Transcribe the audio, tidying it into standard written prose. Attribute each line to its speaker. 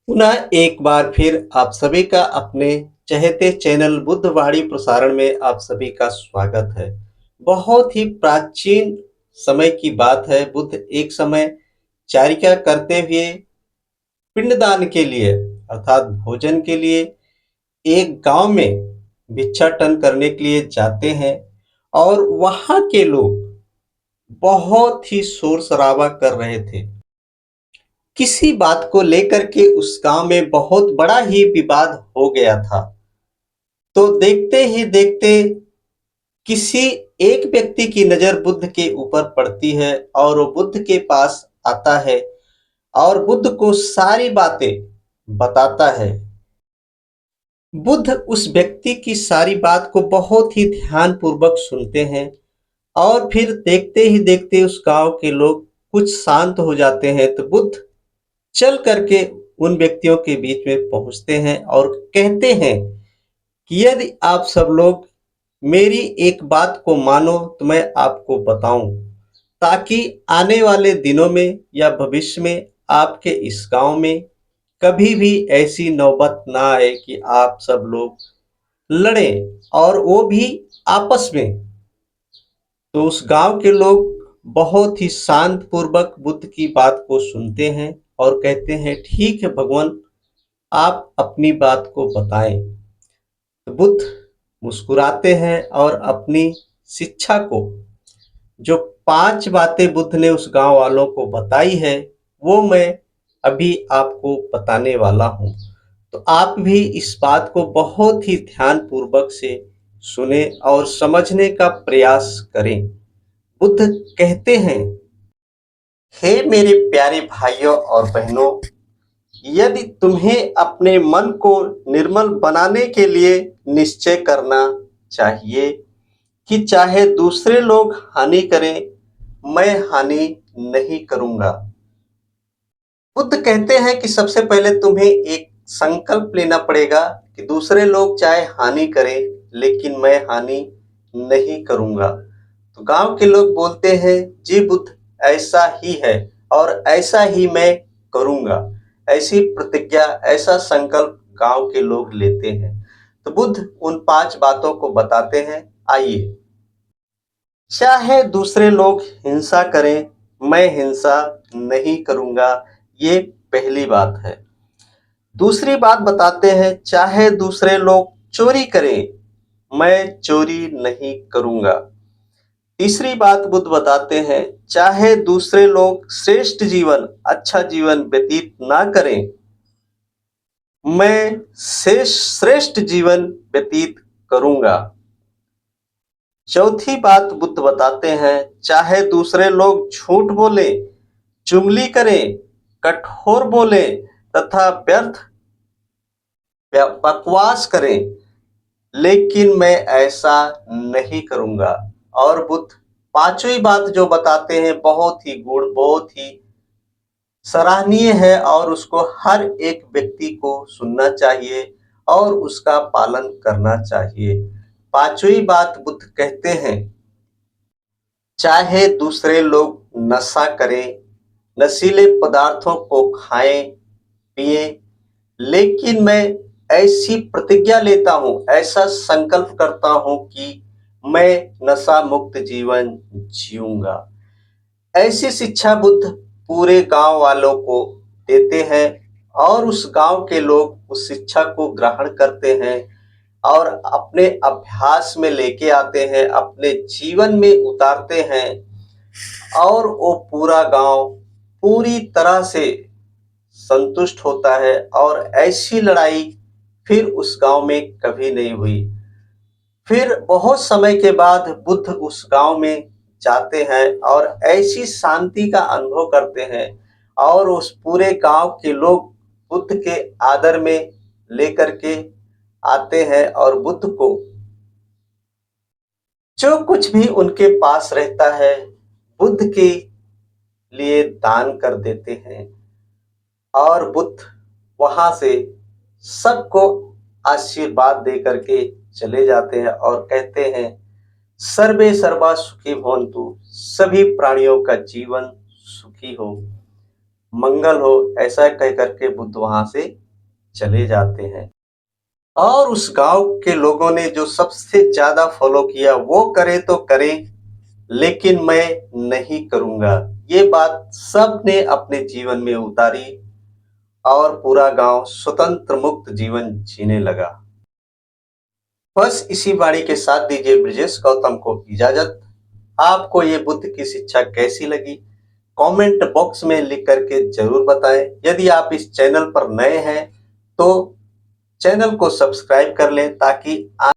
Speaker 1: पुनः एक बार फिर आप सभी का अपने चहेते चैनल बुद्धवाणी प्रसारण में आप सभी का स्वागत है। बहुत ही प्राचीन समय की बात है। बुद्ध एक समय चारिका करते हुए पिंडदान के लिए अर्थात भोजन के लिए एक गांव में भिक्षाटन करने के लिए जाते हैं और वहां के लोग बहुत ही शोर शराबा कर रहे थे। किसी बात को लेकर के उस गांव में बहुत बड़ा ही विवाद हो गया था। तो देखते ही देखते किसी एक व्यक्ति की नजर बुद्ध के ऊपर पड़ती है और वो बुद्ध के पास आता है और बुद्ध को सारी बातें बताता है। बुद्ध उस व्यक्ति की सारी बात को बहुत ही ध्यान पूर्वक सुनते हैं और फिर देखते ही देखते उस गांव के लोग कुछ शांत हो जाते हैं। तो बुद्ध चल करके उन व्यक्तियों के बीच में पहुंचते हैं और कहते हैं कि यदि आप सब लोग मेरी एक बात को मानो तो मैं आपको बताऊं, ताकि आने वाले दिनों में या भविष्य में आपके इस गांव में कभी भी ऐसी नौबत ना आए कि आप सब लोग लड़ें और वो भी आपस में। तो उस गांव के लोग बहुत ही शांत पूर्वक बुद्ध की बात को सुनते हैं और कहते हैं ठीक है भगवान, आप अपनी बात को बताएं। तो बुद्ध मुस्कुराते हैं और अपनी शिक्षा को, जो 5 बातें बुद्ध ने उस गांव वालों को बताई है, वो मैं अभी आपको बताने वाला हूँ। तो आप भी इस बात को बहुत ही ध्यान पूर्वक से सुने और समझने का प्रयास करें। बुद्ध कहते हैं, हे मेरे प्यारे भाइयों और बहनों, यदि तुम्हें अपने मन को निर्मल बनाने के लिए निश्चय करना चाहिए कि चाहे दूसरे लोग हानि करें, मैं हानि नहीं करूंगा। बुद्ध कहते हैं कि सबसे पहले तुम्हें एक संकल्प लेना पड़ेगा कि दूसरे लोग चाहे हानि करें लेकिन मैं हानि नहीं करूंगा। तो गांव के लोग बोलते हैं, जी बुद्ध, ऐसा ही है और ऐसा ही मैं करूंगा। ऐसी प्रतिज्ञा, ऐसा संकल्प गांव के लोग लेते हैं। तो बुद्ध उन 5 बातों को बताते हैं। आइए। चाहे दूसरे लोग हिंसा करें, मैं हिंसा नहीं करूंगा। ये पहली बात है। दूसरी बात बताते हैं, चाहे दूसरे लोग चोरी करें, मैं चोरी नहीं करूंगा। तीसरी बात बुद्ध बताते हैं, चाहे दूसरे लोग श्रेष्ठ जीवन, अच्छा जीवन व्यतीत ना करें, मैं श्रेष्ठ जीवन व्यतीत करूंगा। चौथी बात बुद्ध बताते हैं, चाहे दूसरे लोग झूठ बोले, चुगली करें, कठोर बोले तथा व्यर्थ बकवास करें, लेकिन मैं ऐसा नहीं करूंगा। और बुद्ध पांचवी बात जो बताते हैं बहुत ही गुण, बहुत ही सराहनीय है और उसको हर एक व्यक्ति को सुनना चाहिए और उसका पालन करना चाहिए। पांचवी बात बुद्ध कहते हैं, चाहे दूसरे लोग नशा करें, नशीले पदार्थों को खाएं पिए, लेकिन मैं ऐसी प्रतिज्ञा लेता हूं, ऐसा संकल्प करता हूं कि मैं नशा मुक्त जीवन जीऊंगा। ऐसी शिक्षा बुद्ध पूरे गांव वालों को देते हैं और उस गांव के लोग उस शिक्षा को ग्रहण करते हैं और अपने अभ्यास में लेके आते हैं, अपने जीवन में उतारते हैं और वो पूरा गांव पूरी तरह से संतुष्ट होता है और ऐसी लड़ाई फिर उस गांव में कभी नहीं हुई। फिर बहुत समय के बाद बुद्ध उस गांव में जाते हैं और ऐसी शांति का अनुभव करते हैं और उस पूरे गांव के लोग बुद्ध के आदर में लेकर के आते हैं और बुद्ध को जो कुछ भी उनके पास रहता है बुद्ध के लिए दान कर देते हैं। और बुद्ध वहां से सबको आशीर्वाद दे करके चले जाते हैं और कहते हैं, सर्वे सर्वा सुखी भवन्तु, सभी प्राणियों का जीवन सुखी हो। मंगल हो, ऐसा कह करके बुद्ध वहां से चले जाते हैं। और उस गांव के लोगों ने जो सबसे ज्यादा फॉलो किया, वो करे तो करे लेकिन मैं नहीं करूंगा, ये बात सबने अपने जीवन में उतारी और पूरा गांव स्वतंत्र मुक्त जीवन जीने लगा। बस इसी वाणी के साथ दीजिए ब्रिजेश गौतम को इजाजत। आपको ये बुद्ध की शिक्षा कैसी लगी, कमेंट बॉक्स में लिख करके जरूर बताएं। यदि आप इस चैनल पर नए हैं तो चैनल को सब्सक्राइब कर लें ताकि